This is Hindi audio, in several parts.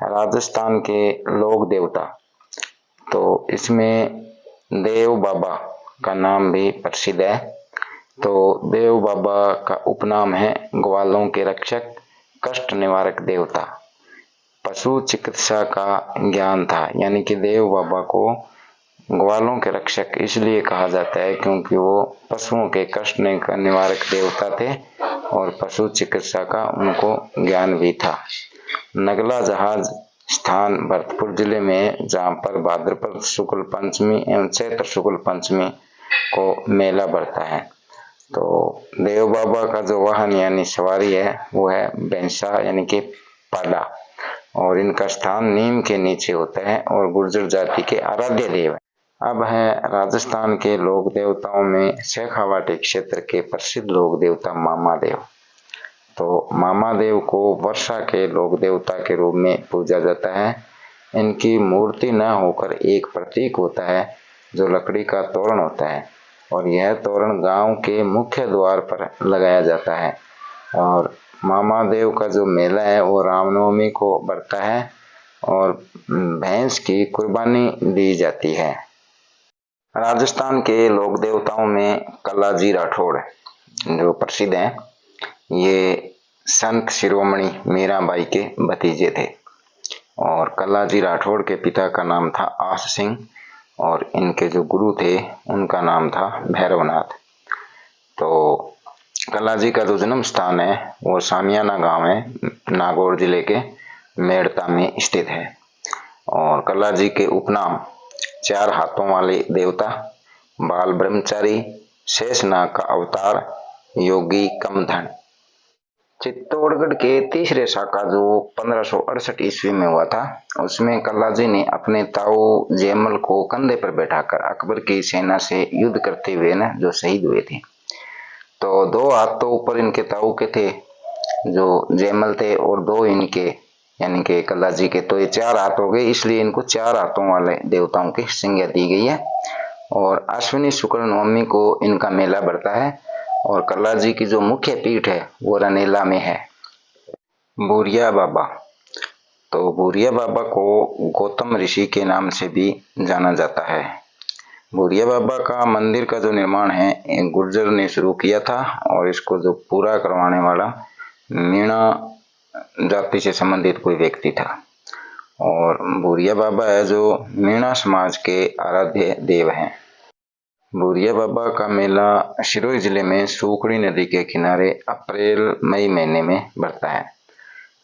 राजस्थान के लोक देवता, तो इसमें देव बाबा का नाम भी प्रसिद्ध है। तो देव बाबा का उपनाम है ग्वालों के रक्षक, कष्ट निवारक देवता। पशु चिकित्सा का ज्ञान था, यानी कि देव बाबा को ग्वालों के रक्षक इसलिए कहा जाता है क्योंकि वो पशुओं के कष्ट निवारक देवता थे और पशु चिकित्सा का उनको ज्ञान भी था। नगला जहाज स्थान भरतपुर जिले में, जहाँ पर भाद्रपद शुक्ल पंचमी एवं चैत्र शुक्ल पंचमी को मेला बढ़ता है। तो देव बाबा का जो वाहन यानी सवारी है वो है भैंसा यानी कि पाला, और इनका स्थान नीम के नीचे होता है और गुर्जर जाति के आराध्य देव है। अब है राजस्थान के लोक देवताओं में शेखावाटी क्षेत्र के प्रसिद्ध लोक देवता मामा देव। तो मामा देव को वर्षा के लोक देवता के रूप में पूजा जाता है। इनकी मूर्ति न होकर एक प्रतीक होता है जो लकड़ी का तोरण होता है, और यह तोरण गांव के मुख्य द्वार पर लगाया जाता है। और मामा देव का जो मेला है वो रामनवमी को बढ़ता है और भैंस की कुर्बानी दी जाती है। राजस्थान के लोक देवताओं में कलाजी राठौड़ जो प्रसिद्ध हैं, ये संत शिरोमणि मीराबाई के भतीजे थे। और कलाजी राठौड़ के पिता का नाम था आस सिंह और इनके जो गुरु थे उनका नाम था भैरवनाथ। तो कलाजी का जो जन्म स्थान है वो सामियाना गांव है, नागौर जिले के मेड़ता में स्थित है। और कलाजी के उपनाम चार हाथों वाले देवता, बाल ब्रह्मचारी, शेषनाग का अवतार, योगी कमधन। चित्तौड़गढ़ के तीसरे शाखा जो 1568 ईस्वी में हुआ था, उसमें कलाजी ने अपने ताऊ जयमल को कंधे पर बैठाकर अकबर की सेना से युद्ध करते हुए न जो शहीद हुए थे। तो दो हाथ तो ऊपर इनके ताऊ के थे जो जयमल थे, और दो इनके यानी कि कलाजी के, तो ये चार हाथ हो गए, इसलिए इनको चार हाथों वाले देवताओं की संज्ञा दी गई है। और अश्विनी शुक्ल नवमी को इनका मेला बढ़ता है और कलाजी की जो मुख्य पीठ है वो रनेला में है। बुरिया बाबा, तो बुरिया बाबा को गौतम ऋषि के नाम से भी जाना जाता है। बुरिया बाबा का मंदिर का जो निर्माण है एक गुर्जर ने शुरू किया था और इसको जो पूरा करवाने वाला मीणा जाति से संबंधित कोई व्यक्ति था। और बुरिया बाबा है जो मीणा समाज के आराध्य देव हैं। बुरिया बाबा का मेला सिरोही जिले में सूखड़ी नदी के किनारे अप्रैल मई महीने में बढ़ता है।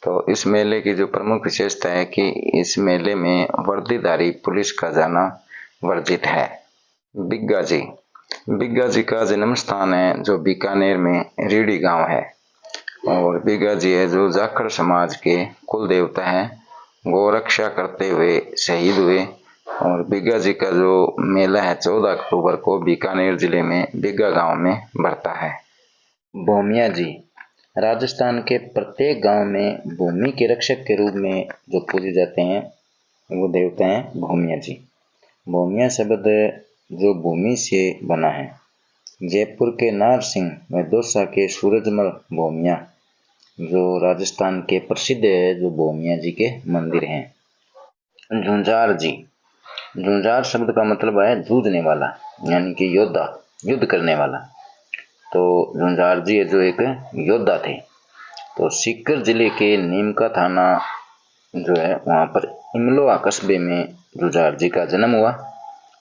तो इस मेले की जो प्रमुख विशेषता है कि इस मेले में वर्दीधारी पुलिस का जाना वर्जित है। बिग्गा जी, बिग्गा जी का जन्म स्थान है जो बीकानेर में रीडी गांव है। और बिग्गा जी है जो जाखड़ समाज के कुल देवता हैं, गौरक्षा करते हुए शहीद हुए। और बिग्गा जी का जो मेला है 14 अक्टूबर को बीकानेर जिले में बिग्गा गांव में बढ़ता है। भूमिया जी, राजस्थान के प्रत्येक गांव में भूमि के रक्षक के रूप में जो पूजे जाते हैं वो देवता हैं भूमिया जी। भूमिया शब्द जो भूमि से बना है, जयपुर के नार सिंह व दौसा के सूरजमल भूमिया जो राजस्थान के प्रसिद्ध है जो भूमिया जी के मंदिर हैं। झुंझार जी, झुंझार शब्द का मतलब है जूझने वाला यानी कि योद्धा, युद्ध करने वाला। तो झुंझार जी जो एक योद्धा थे। तो सीकर जिले के नीमका थाना जो है वहाँ पर इमलोआ कस्बे में झुंझार जी का जन्म हुआ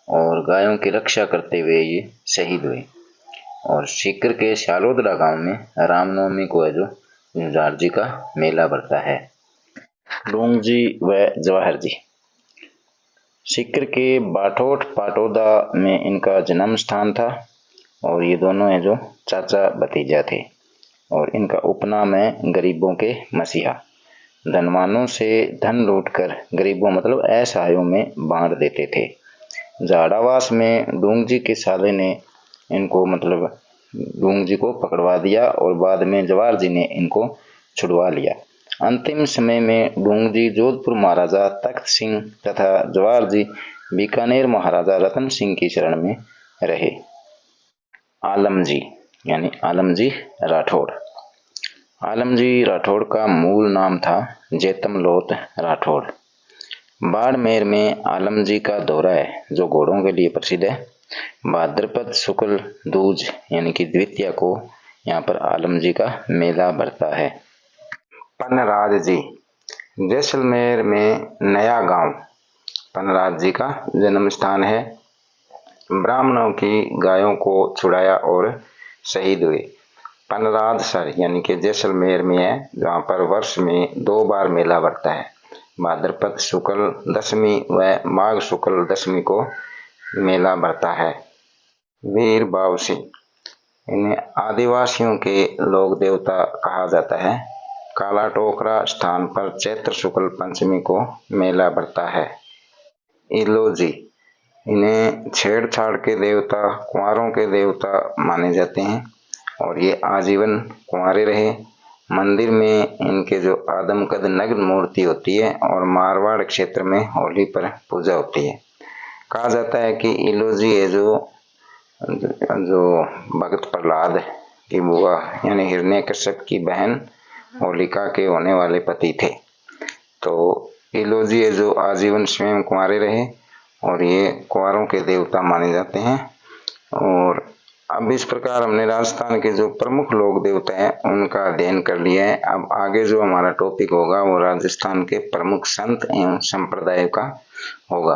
और गायों की रक्षा करते हुए ये शहीद हुए। और सीकर के शालोदरा गांव में रामनवमी को है जो झुंझार जी का मेला बढ़ता है। डूंग जी व जवाहर जी, सीकर के बाठोट पाटोदा में इनका जन्म स्थान था और ये दोनों हैं जो चाचा भतीजा थे। और इनका उपनाम है गरीबों के मसीहा। धनवानों से धन लूटकर गरीबों मतलब असहायों में बांट देते थे। झाड़ावास में डूंग जी के साले ने इनको मतलब डूंग जी को पकड़वा दिया और बाद में जवाहर जी ने इनको छुड़वा लिया। अंतिम समय में डूंग जी जोधपुर महाराजा तख्त सिंह तथा जवाहर जी बीकानेर महाराजा रतन सिंह की शरण में रहे। आलम जी यानी आलम जी राठौड़, आलमजी राठौड़ का मूल नाम था जेतमलोत राठौड़। बाड़मेर में आलमजी का दौरा है जो घोड़ों के लिए प्रसिद्ध है। भाद्रपद शुक्ल दूज यानी कि द्वितीया को यहाँ पर आलमजी का मेला बढ़ता है। पन्नराज जी जैसलमेर में नया गांव पन्नराज जी का जन्म स्थान है। ब्राह्मणों की गायों को छुड़ाया और शहीद हुए। पन्नराज सर यानी कि जैसलमेर में है जहाँ पर वर्ष में 2 बार मेला बढ़ता है। भाद्रपद शुक्ल दशमी व माघ शुक्ल दशमी को मेला बढ़ता है। वीर बाव सिंह इन्हें आदिवासियों के लोक देवता कहा जाता है। काला टोकरा स्थान पर चैत्र शुक्ल पंचमी को मेला बढ़ता है। इलोजी इन्हें छेड़छाड़ के देवता कुंवारों के देवता माने जाते हैं और ये आजीवन कुंवारे रहे। मंदिर में इनके जो आदमकद नग्न मूर्ति होती है और मारवाड़ क्षेत्र में होली पर पूजा होती है। कहा जाता है कि इलोजी है जो भगत प्रहलाद की बुआ यानी हिरण्यकश्यप की बहन होलिका के होने वाले पति थे। तो इलोजी है जो आजीवन स्वयं कुंवारे रहे और ये कुंवारों के देवता माने जाते हैं। और अब इस प्रकार हमने राजस्थान के जो प्रमुख लोक देवता हैं उनका अध्ययन कर लिया है। अब आगे जो हमारा टॉपिक होगा वो राजस्थान के प्रमुख संत एवं संप्रदाय का होगा।